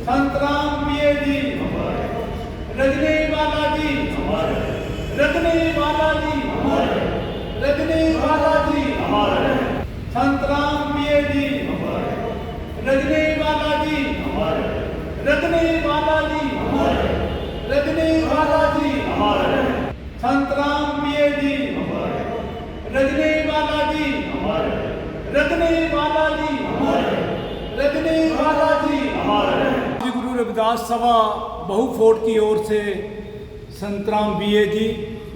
संतराम पिए जी, रजनी बालाजी, रजनी बालाजी, रजनी बालाजी, संतराम पिए जी, रजनी बालाजी, रजनी बालाजी, रजनी बालाजी, संतराम पिए जी, रजनी बालाजी, रजनी बालाजी, रजनी बालाजी। श्री गुरु रविदास सभा बहु फोर्ट की ओर से संतराम बीए जी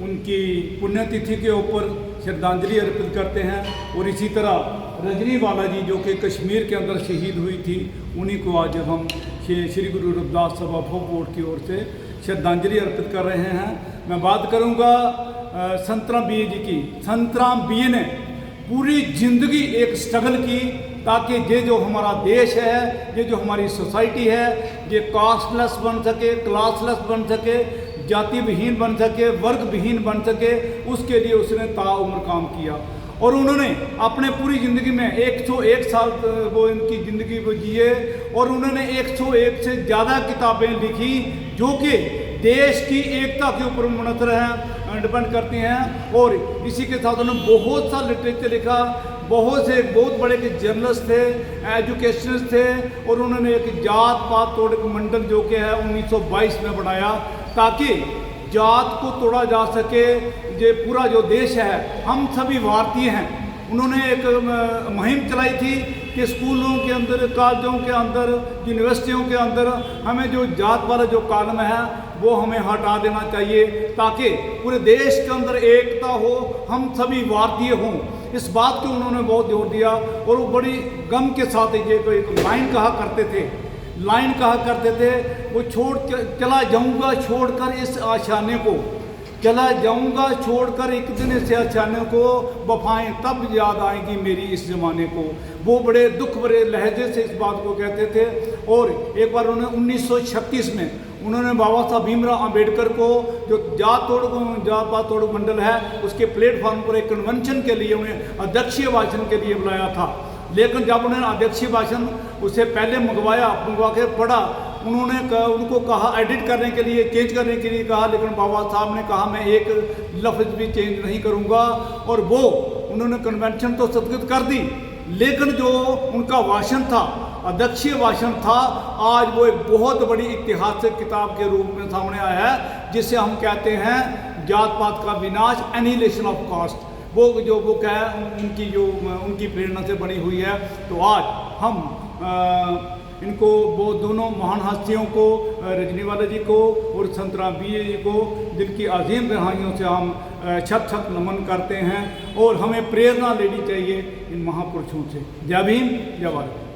उनकी पुण्यतिथि के ऊपर श्रद्धांजलि अर्पित करते हैं। और इसी तरह रजनी बालाजी जो कि कश्मीर के अंदर शहीद हुई थी, उन्हीं को आज हम श्री गुरु रविदास सभा बहु फोर्ट की ओर से श्रद्धांजलि अर्पित कर रहे हैं। मैं बात करूंगा संतराम बीए जी की। संतराम बीए ने पूरी जिंदगी एक स्ट्रगल की ताकि ये जो हमारा देश है, ये जो हमारी सोसाइटी है, ये कास्टलेस बन सके, क्लासलेस बन सके, जाति विहीन बन सके, वर्ग विहीन बन सके, उसके लिए उसने ताउम्र काम किया। और उन्होंने अपने पूरी ज़िंदगी में 101 साल वो इनकी ज़िंदगी को जिए और उन्होंने 101 से ज़्यादा किताबें लिखी जो कि देश की एकता के ऊपर मुनसर हैं, डिपेंड करती हैं। और इसी के साथ उन्होंने बहुत सा लिटरेचर लिखा, बहुत बड़े के जर्नलिस्ट थे, एजुकेशनिस्ट थे। और उन्होंने एक जात पात तोड़ मंडल जो कि है 1922 में बनाया ताकि जात को तोड़ा जा सके। ये पूरा जो देश है, हम सभी भारतीय हैं। उन्होंने एक मुहिम चलाई थी कि स्कूलों के अंदर, कॉलेजों के अंदर, यूनिवर्सिटियों के अंदर हमें जो जात वाला जो कानून है वो हमें हटा देना चाहिए ताकि पूरे देश के अंदर एकता हो, हम सभी भारतीय हों। इस बात को उन्होंने बहुत जोर दिया। और वो बड़ी गम के साथ ये कोई लाइन कहा करते थे, वो चला जाऊंगा छोड़कर इस आशाने को, चला जाऊंगा छोड़कर एक दिन इस आशाने को, वफाएं तब याद आएंगी मेरी इस ज़माने को। वो बड़े दुख भरे लहजे से इस बात को कहते थे। और एक बार उन्होंने 1936 में उन्होंने बाबा साहब भीमराव अंबेडकर को जो जात पात तोड़ मंडल है उसके प्लेटफॉर्म पर एक कन्वेंशन के लिए उन्हें अध्यक्षीय भाषण के लिए बुलाया था। लेकिन जब उन्होंने अध्यक्षीय भाषण उससे पहले मंगवा के पढ़ा, उनको कहा एडिट करने के लिए, चेंज करने के लिए कहा, लेकिन बाबा साहब ने कहा मैं एक लफ्ज़ भी चेंज नहीं करूँगा। और वो उन्होंने कन्वेंशन तो स्थगित कर दी, लेकिन जो उनका भाषण था, अध्यक्षीय भाषण था, आज वो एक बहुत बड़ी ऐतिहासिक किताब के रूप में सामने आया है, जिसे हम कहते हैं जात पात का विनाश, एनिहिलेशन ऑफ कास्ट। वो जो बुक है उनकी प्रेरणा से बनी हुई है। तो आज हम इनको वो दोनों महान हस्तियों को, रजनी बालाजी को और संतराम बीए जी को दिल की अजीम गहराइयों से हम छत नमन करते हैं। और हमें प्रेरणा लेनी चाहिए इन महापुरुषों से। जय भीम, जय भारत।